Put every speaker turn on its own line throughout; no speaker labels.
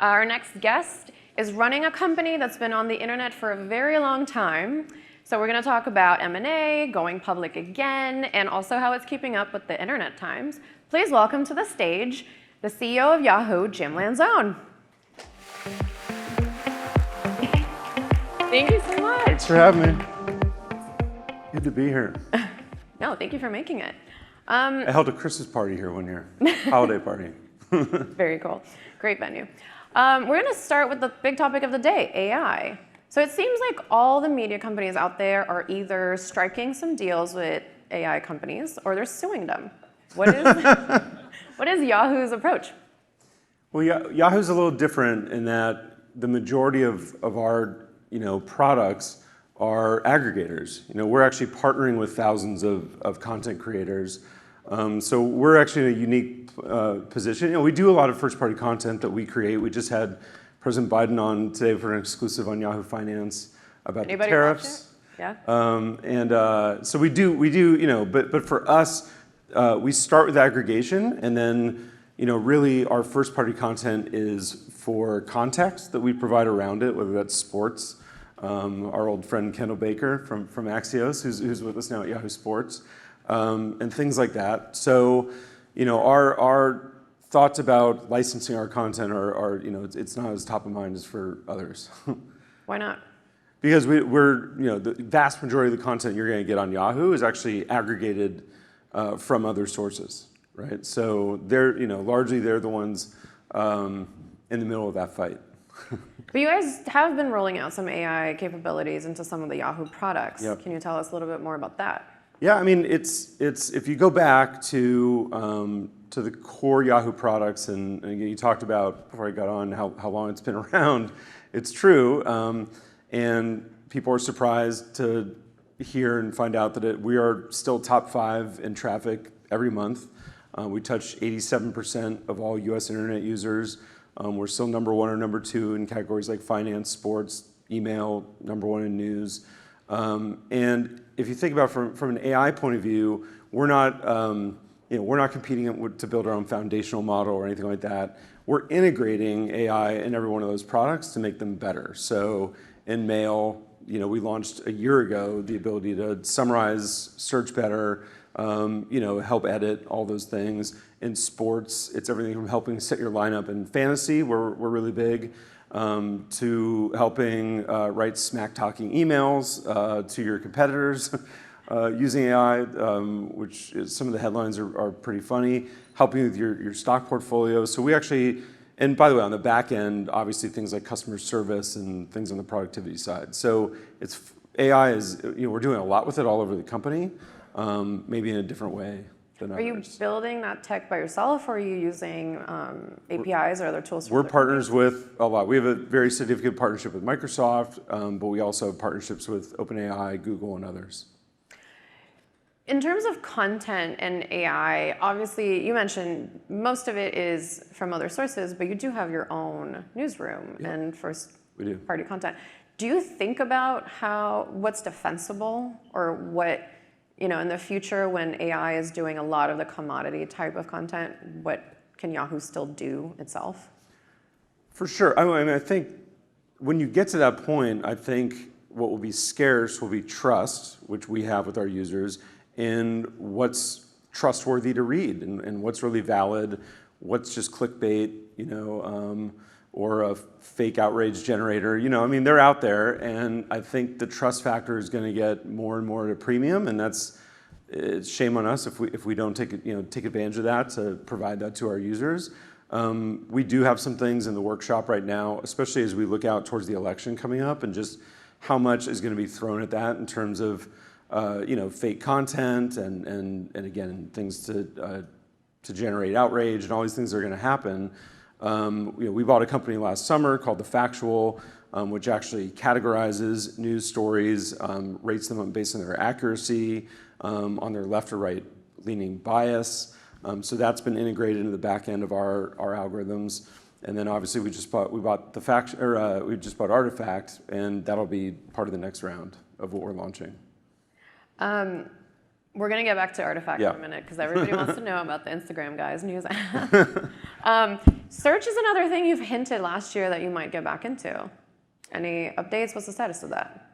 Our next guest is running a company that's been on the internet for a very long time. So we're going to talk about M&A, going public again, and also how it's keeping up with the internet times. Please welcome to the stage the CEO of Yahoo, Jim Lanzone. Thank you so much.
Thanks for having me. Good to be here.
No, thank you for making it.
I held a Christmas party here one year, holiday party.
Very cool. Great venue. We're going to start with the big topic of the day, AI. So it seems like all the media companies out there are either striking some deals with AI companies or they're suing them. What is Yahoo's approach?
Well, Yahoo's a little different in that the majority of our products are aggregators. We're actually partnering with thousands of content creators. So we're actually in a unique position. We do a lot of first-party content that we create. We just had President Biden on today for an exclusive on Yahoo Finance about the tariffs.
Yeah.
So we do, but for us, we start with aggregation, and then, really our first-party content is for context that we provide around it, whether that's sports. Our old friend Kendall Baker from Axios, who's with us now at Yahoo Sports, and things like that. So, our thoughts about licensing our content are it's not as top of mind as for others.
Why not?
Because we're the vast majority of the content you're going to get on Yahoo is actually aggregated from other sources, right? So they're largely they're the ones in the middle of that fight.
But you guys have been rolling out some AI capabilities into some of the Yahoo products. Yep. Can you tell us a little bit more about that?
Yeah, I mean, it's if you go back to the core Yahoo products, and you talked about before I got on how long it's been around. It's true, and people are surprised to hear and find out that we are still top 5 in traffic every month. We touch 87% of all U.S. internet users. We're still number 1 or number 2 in categories like finance, sports, email, number 1 in news. And if you think about from an AI point of view, we're not competing to build our own foundational model or anything like that. We're integrating AI in every one of those products to make them better. So in mail, we launched a year ago the ability to summarize, search better, help edit, all those things. In sports, it's everything from helping set your lineup in fantasy, we're really big, to helping write smack-talking emails to your competitors using AI, which some of the headlines are pretty funny, helping with your stock portfolio. So we actually, and by the way, on the back end, obviously things like customer service and things on the productivity side. So AI is, we're doing a lot with it all over the company, maybe in a different way than others.
Are you building that tech by yourself, or are you using APIs or other tools?
We're partners with a lot. We have a very significant partnership with Microsoft, but we also have partnerships with OpenAI, Google, and others.
In terms of content and AI, obviously you mentioned most of it is from other sources, but you do have your own newsroom and first-party content. Do you think about what's defensible, or what, in the future when AI is doing a lot of the commodity type of content, what can Yahoo still do itself? For sure.
I think when you get to that point, I think what will be scarce will be trust, which we have with our users, in what's trustworthy to read and what's really valid, what's just clickbait, or a fake outrage generator. They're out there, and I think the trust factor is going to get more and more at a premium, and it's shame on us if we don't take advantage of that to provide that to our users. We do have some things in the workshop right now, especially as we look out towards the election coming up, and just how much is going to be thrown at that in terms of fake content and again things to generate outrage, and all these things are going to happen. We bought a company last summer called The Factual, which actually categorizes news stories, rates them based on their accuracy, on their left or right leaning bias. So that's been integrated into the back end of our algorithms. And then obviously we just bought Artifact, and that'll be part of the next round of what we're launching.
We're going to get back to Artifact in a minute, because everybody wants to know about the Instagram guys news. Search is another thing you've hinted last year that you might get back into. Any updates? What's the status of that?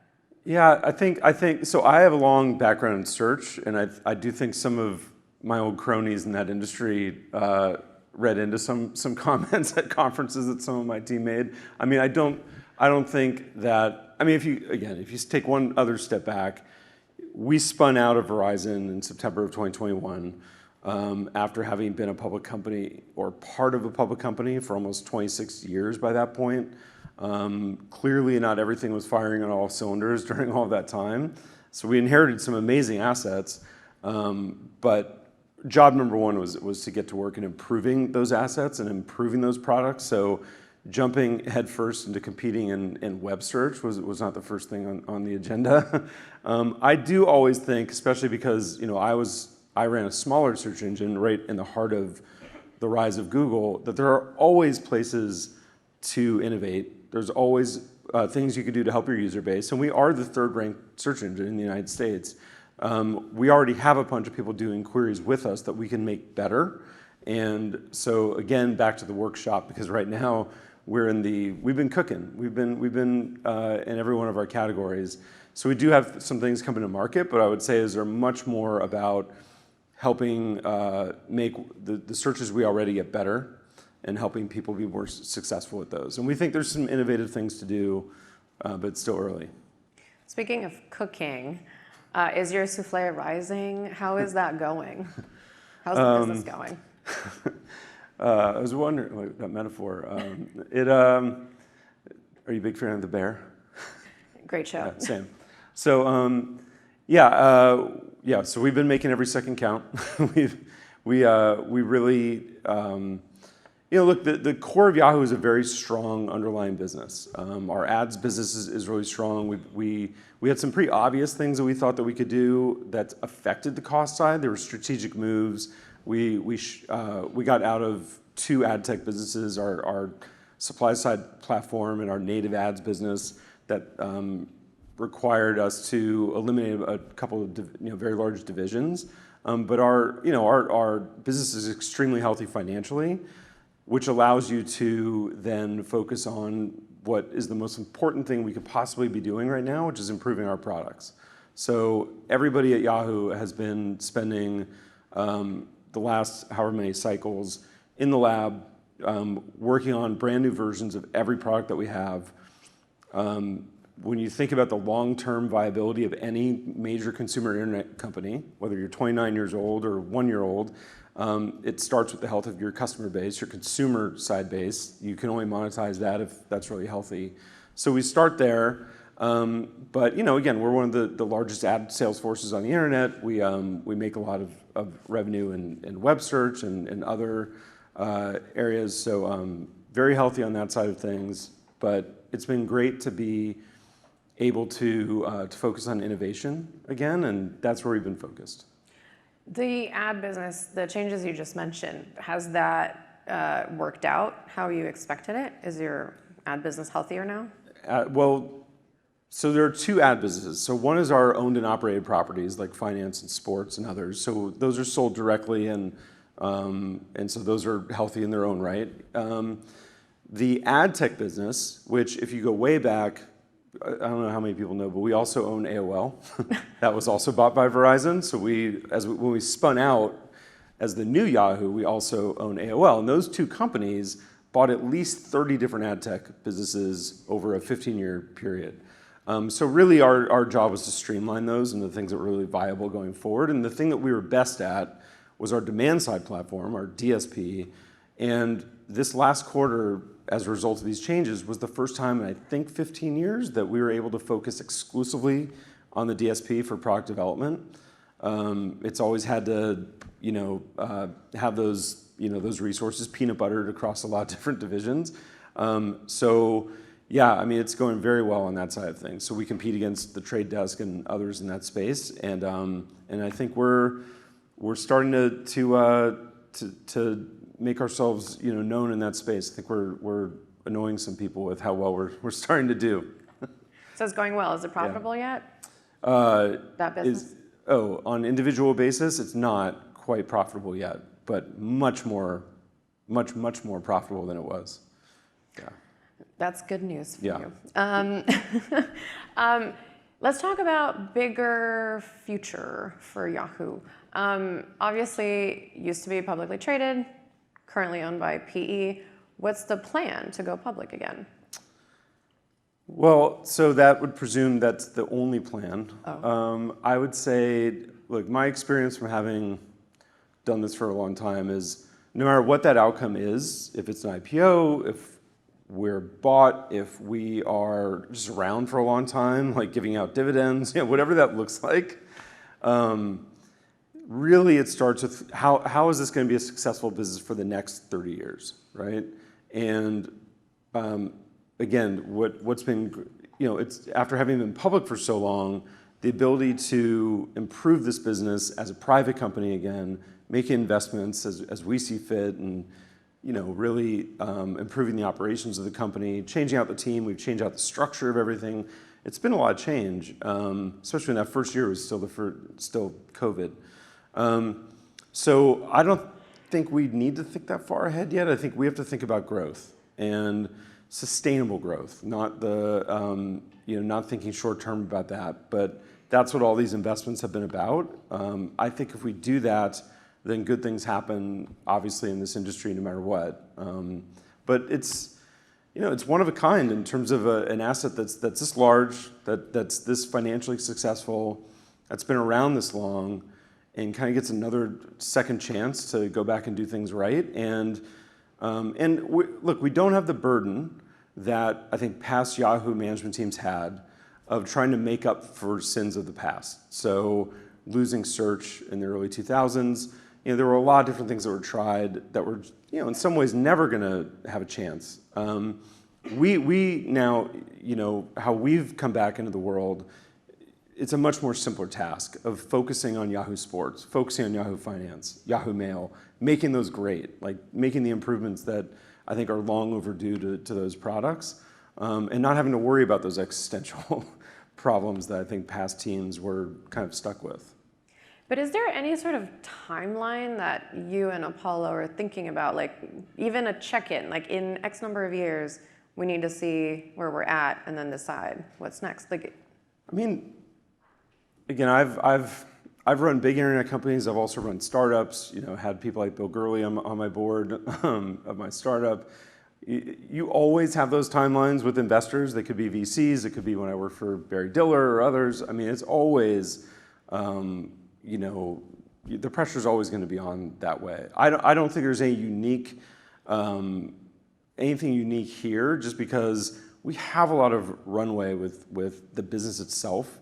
Yeah, I think so. I have a long background in search, and I do think some of my old cronies in that industry read into some comments at conferences that some of my team made. I mean, I don't think that. I mean, if you take one other step back, we spun out of Verizon in September of 2021 after having been a public company or part of a public company for almost 26 years by that point. Clearly not everything was firing on all cylinders during all of that time. So we inherited some amazing assets, but job number one was to get to work in improving those assets and improving those products. So jumping headfirst into competing in web search was not the first thing on the agenda. I do always think, especially because I ran a smaller search engine right in the heart of the rise of Google, that there are always places to innovate. There's always things you can do to help your user base, and we are the third-ranked search engine in the United States. We already have a bunch of people doing queries with us that we can make better. And so again, back to the workshop, because right now we've been cooking. We've been in every one of our categories. So we do have some things coming to market, but I would say they're much more about helping make the searches we already get better and helping people be more successful with those. And we think there's some innovative things to do, but it's still early.
Speaking of cooking, is your souffle rising? How is that going? How's the business going?
I was wondering, that metaphor. Are you a big fan of The Bear?
Great show.
Yeah, same. So so we've been making every second count. we really, look, the core of Yahoo is a very strong underlying business. Our ads business is really strong. We had some pretty obvious things that we thought that we could do that affected the cost side. There were strategic moves. We got out of two ad tech businesses, our supply side platform and our native ads business that required us to eliminate a couple of very large divisions. But our business is extremely healthy financially, which allows you to then focus on what is the most important thing we could possibly be doing right now, which is improving our products. So everybody at Yahoo has been spending the last however many cycles in the lab working on brand new versions of every product that we have. When you think about the long-term viability of any major consumer internet company, whether you're 29 years old or 1 year old, it starts with the health of your customer base, your consumer side base. You can only monetize that if that's really healthy. So we start there. But again, we're one of the largest ad sales forces on the internet. We make a lot of revenue in web search and other areas. So very healthy on that side of things. But it's been great to be able to focus on innovation again, and that's where we've been focused.
The ad business, the changes you just mentioned, has that worked out how you expected it? Is your ad business healthier now?
So there are two ad businesses. So one is our owned and operated properties like finance and sports and others. So those are sold directly, and so those are healthy in their own right. The ad tech business, which if you go way back, I don't know how many people know, but we also own AOL. That was also bought by Verizon. So when we spun out as the new Yahoo, we also own AOL. And those two companies bought at least 30 different ad tech businesses over a 15-year period. So really our job was to streamline those and the things that were really viable going forward. And the thing that we were best at was our demand side platform, our DSP. And this last quarter, as a result of these changes, was the first time in I think 15 years that we were able to focus exclusively on the DSP for product development. It's always had to have those resources peanut buttered across a lot of different divisions. It's going very well on that side of things. So we compete against the Trade Desk and others in that space, and I think we're starting to make ourselves known in that space. I think we're annoying some people with how well we're starting to do.
So it's going well. Is it profitable yet? That business?
On individual basis, it's not quite profitable yet, but much more much, much more profitable than it was. Yeah.
That's good news for
Yeah.
you. Let's talk about bigger future for Yahoo. Obviously, used to be publicly traded, currently owned by PE. What's the plan to go public again?
Well, so that would presume that's the only plan.
Oh.
I would say, look, my experience from having done this for a long time is no matter what that outcome is, if it's an IPO, if we're bought, if we are just around for a long time, like giving out dividends, whatever that looks like, really it starts with how is this going to be a successful business for the next 30 years, right? And again, what's been, it's after having been public for so long, the ability to improve this business as a private company again, making investments as we see fit, and really improving the operations of the company, changing out the team. We've changed out the structure of everything. It's been a lot of change, especially when that first year was still COVID. So I don't think we need to think that far ahead yet. I think we have to think about growth and sustainable growth, not not thinking short term about that. But that's what all these investments have been about. I think if we do that, then good things happen, obviously, in this industry, no matter what. But it's one of a kind in terms of an asset that's this large, that's this financially successful, that's been around this long, and kind of gets another second chance to go back and do things right. And look, we don't have the burden that I think past Yahoo management teams had of trying to make up for sins of the past. So losing search in the early 2000s, there were a lot of different things that were tried that were, in some ways never going to have a chance. We now, how we've come back into the world, it's a much more simpler task of focusing on Yahoo Sports, focusing on Yahoo Finance, Yahoo Mail, making those great, like making the improvements that I think are long overdue to those products, and not having to worry about those existential problems that I think past teams were kind of stuck with.
But is there any sort of timeline that you and Apollo are thinking about, like even a check-in, like in X number of years, we need to see where we're at and then decide what's next? Like,
I mean, again, I've run big internet companies. I've also run startups. Had people like Bill Gurley on my board of my startup. You always have those timelines with investors. They could be VCs. It could be when I worked for Barry Diller or others. I mean, it's always, the pressure is always going to be on that way. I don't think there's any anything unique here, just because we have a lot of runway with the business itself.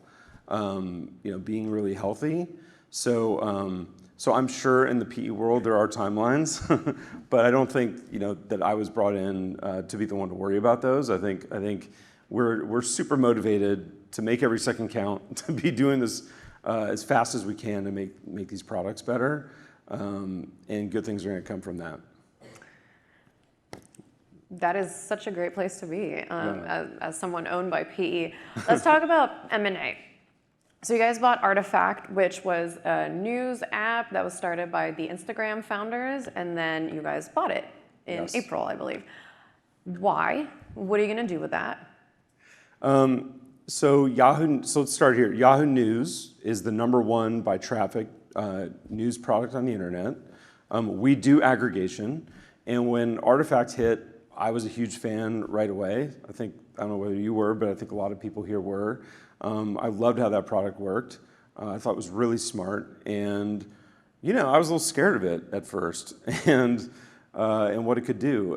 Being really healthy. So I'm sure in the PE world there are timelines, but I don't think that I was brought in to be the one to worry about those. I think we're super motivated to make every second count, to be doing this as fast as we can to make these products better, and good things are going to come from that.
That is such a great place to be as someone owned by PE. Let's talk about M&A. So you guys bought Artifact, which was a news app that was started by the Instagram founders, and then you guys bought it in April, I believe. Why? What are you going to do with that? So let's start here. Yahoo News is the #1 by traffic news product on the internet. We do aggregation, and when Artifact hit, I was a huge fan right away. I don't know whether you were, but I think a lot of people here were. I loved how that product worked. I thought it was really smart, and I was a little scared of it at first, and what it could do.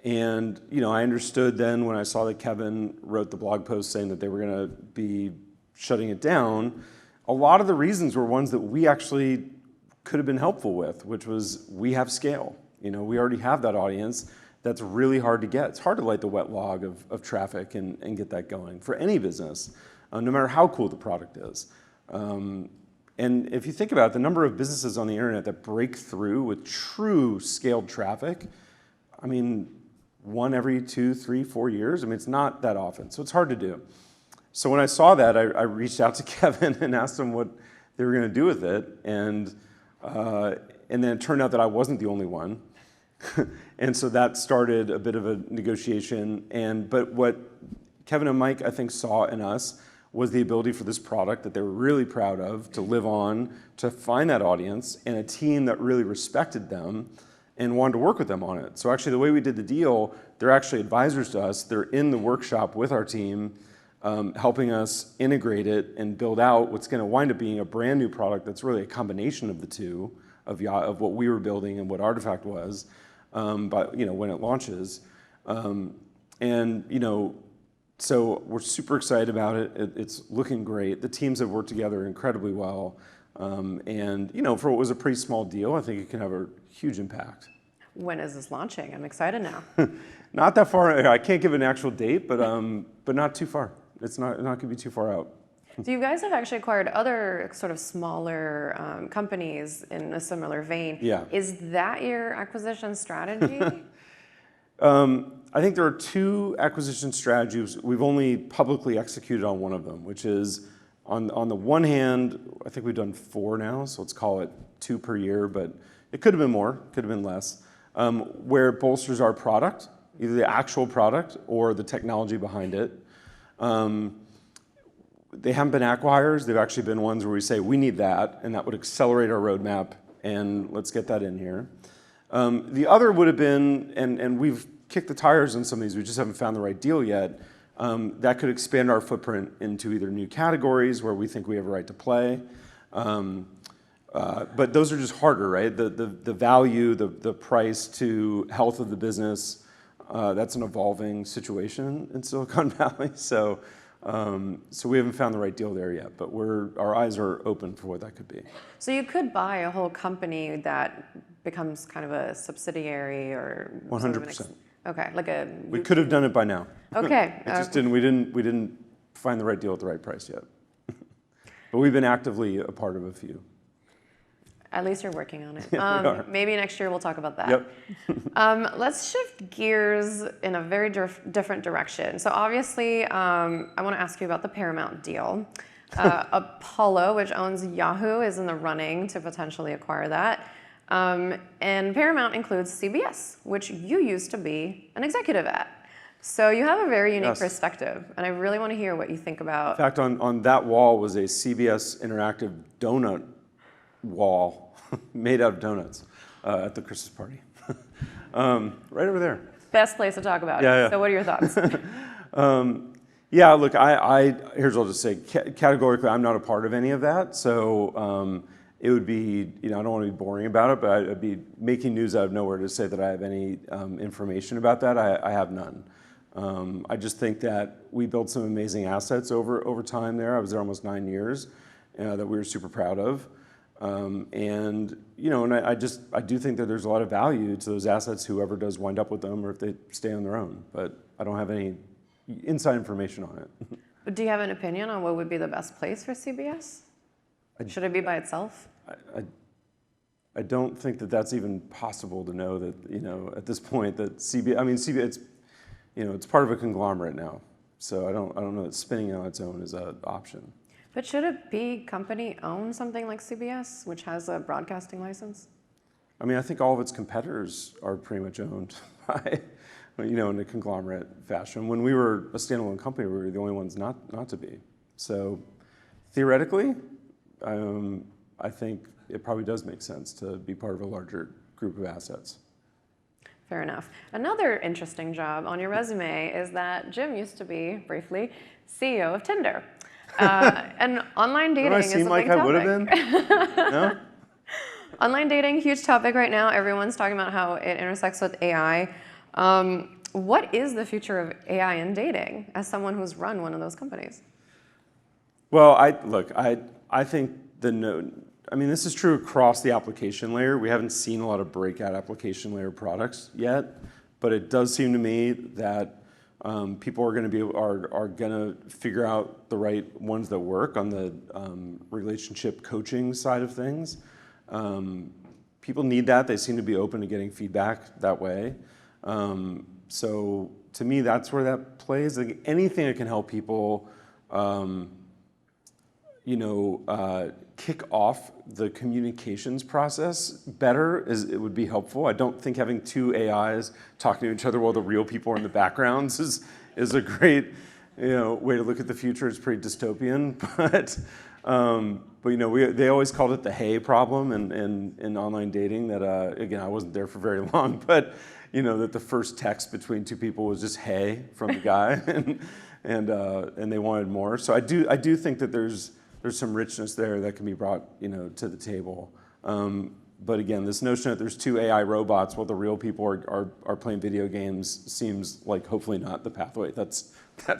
And I understood then when I saw that Kevin wrote the blog post saying that they were going to be shutting it down. A lot of the reasons were ones that we actually could have been helpful with, which was we have scale. We already have that audience. That's really hard to get. It's hard to light the wet log of traffic and get that going for any business, no matter how cool the product is. And if you think about it, the number of businesses on the internet that break through with true scaled traffic, I mean, 1 every 2, 3, 4 years. I mean, it's not that often, so it's hard to do. So when I saw that, I reached out to Kevin and asked him what they were going to do with it, and then it turned out that I wasn't the only one.
And so that started a bit of a negotiation. But what Kevin and Mike, I think, saw in us was the ability for this product that they were really proud of to live on, to find that audience, and a team that really respected them and wanted to work with them on it. So actually, the way we did the deal, they're actually advisors to us. They're in the workshop with our team, helping us integrate it and build out what's going to wind up being a brand new product that's really a combination of the two, of what we were building and what Artifact was, but when it launches. So we're super excited about it. It's looking great. The teams have worked together incredibly well. For what was a pretty small deal, I think it can have a huge impact.
When is this launching? I'm excited now.
Not that far. I can't give an actual date, but not too far. It's not going to be too far out.
So you guys have actually acquired other sort of smaller companies in a similar vein.
Yeah.
Is that your acquisition strategy?
I think there are two acquisition strategies. We've only publicly executed on one of them, which is on the one hand, I think we've done 4 now, so let's call it 2 per year, but it could have been more, could have been less, where it bolsters our product, either the actual product or the technology behind it. They haven't been acqui-hires. They've actually been ones where we say, we need that, and that would accelerate our roadmap, and let's get that in here. The other would have been, and we've kicked the tires on some of these, we just haven't found the right deal yet, that could expand our footprint into either new categories where we think we have a right to play. But those are just harder, right? The value, the price to health of the business, that's an evolving situation in Silicon Valley. So we haven't found the right deal there yet, but our eyes are open for what that could be.
So you could buy a whole company that becomes kind of a subsidiary or
100%.
Okay, like a.
We could have done it by now.
Okay.
It just didn't. We didn't find the right deal at the right price yet. But we've been actively a part of a few.
At least you're working on it.
Yeah, we are.
Maybe next year we'll talk about that.
Yep.
Let's shift gears in a very different direction. So obviously, I want to ask you about the Paramount deal. Apollo, which owns Yahoo, is in the running to potentially acquire that. And Paramount includes CBS, which you used to be an executive at. So you have a very unique perspective, and I really want to hear what you think about.
In fact, on that wall was a CBS interactive donut wall made out of donuts at the Christmas party. Right over there.
Best place to talk about it.
Yeah.
So what are your thoughts?
Yeah, look, here's what I'll just say. Categorically, I'm not a part of any of that. So it would be, I don't want to be boring about it, but I'd be making news out of nowhere to say that I have any information about that. I have none. I just think that we built some amazing assets over time there. I was there almost 9 years that we were super proud of. And I do think that there's a lot of value to those assets, whoever does wind up with them, or if they stay on their own. But I don't have any inside information on it.
Do you have an opinion on what would be the best place for CBS? Should it be by itself?
I don't think that that's even possible to know that, at this point that CBS, it's part of a conglomerate now. So I don't know that spinning on its own is an option.
But should a big company own something like CBS, which has a broadcasting license?
I think all of its competitors are pretty much owned by, in a conglomerate fashion. When we were a standalone company, we were the only ones not to be. So theoretically, I think it probably does make sense to be part of a larger group of assets.
Fair enough. Another interesting job on your resume is that Jim used to be, briefly, CEO of Tinder. And online dating is a big topic.
Don't I seem like I would have been? No?
Online dating, huge topic right now. Everyone's talking about how it intersects with AI. What is the future of AI in dating, as someone who's run one of those companies?
Well, I think this is true across the application layer. We haven't seen a lot of breakout application layer products yet, but it does seem to me that people are going to figure out the right ones that work on the relationship coaching side of things. People need that. They seem to be open to getting feedback that way. So to me, that's where that plays. Like anything that can help people kick off the communications process better, it would be helpful. I don't think having two AIs talking to each other while the real people are in the backgrounds is a great way to look at the future. It's pretty dystopian, but they always called it the hey problem in online dating. That again, I wasn't there for very long, but that the first text between two people was just hey from the guy, and they wanted more. So I do think that there's some richness there that can be brought to the table. But again, this notion that there's two AI robots while the real people are playing video games seems like hopefully not the pathway that's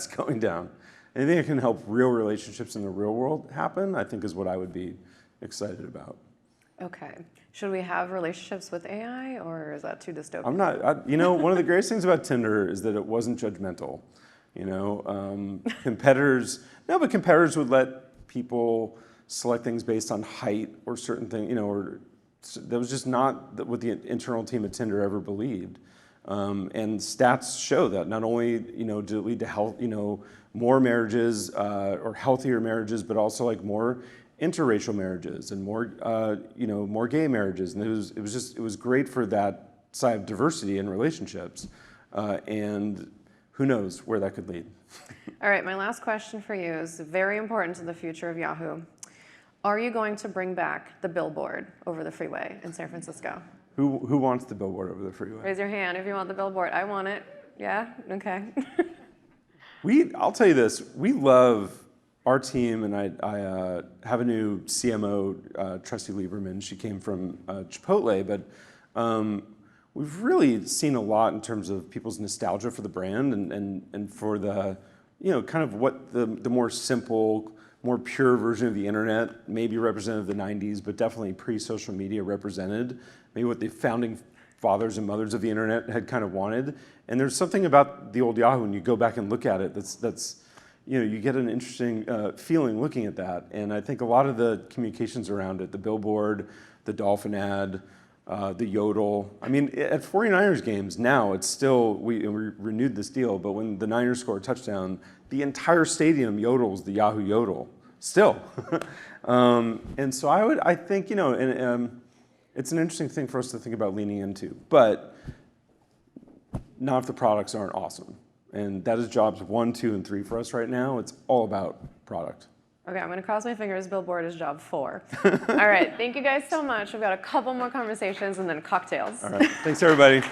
going down. Anything that can help real relationships in the real world happen, I think, is what I would be excited about.
Okay. Should we have relationships with AI, or is that too dystopian?
I'm not. One of the greatest things about Tinder is that it wasn't judgmental. Competitors would let people select things based on height or certain things, or that was just not what the internal team at Tinder ever believed. And stats show that not only did it lead to health, more marriages or healthier marriages, but also like more interracial marriages and more gay marriages. And it was great for that side of diversity in relationships. And who knows where that could lead.
All right, my last question for you is very important to the future of Yahoo. Are you going to bring back the billboard over the freeway in San Francisco?
Who wants the billboard over the freeway?
Raise your hand if you want the billboard. I want it. Yeah? Okay.
I'll tell you this. We love our team, and I have a new CMO, Trusty Lieberman. She came from Chipotle, but we've really seen a lot in terms of people's nostalgia for the brand and for the, kind of what the more simple, more pure version of the internet, maybe representative of the 90s, but definitely pre-social media represented, maybe what the founding fathers and mothers of the internet had kind of wanted. And there's something about the old Yahoo, when you go back and look at it, that's you get an interesting feeling looking at that. And I think a lot of the communications around it, the billboard, the dolphin ad, the yodel. I mean, at 49ers games now, it's still, we renewed this deal, but when the Niners score a touchdown, the entire stadium yodels the Yahoo yodel, still. And so I think, it's an interesting thing for us to think about leaning into, but not if the products aren't awesome. And that is jobs 1, 2, and 3 for us right now. It's all about product.
Okay, I'm going to cross my fingers. Billboard is job 4. All right, thank you guys so much. We've got a couple more conversations and then cocktails.
All right, thanks everybody.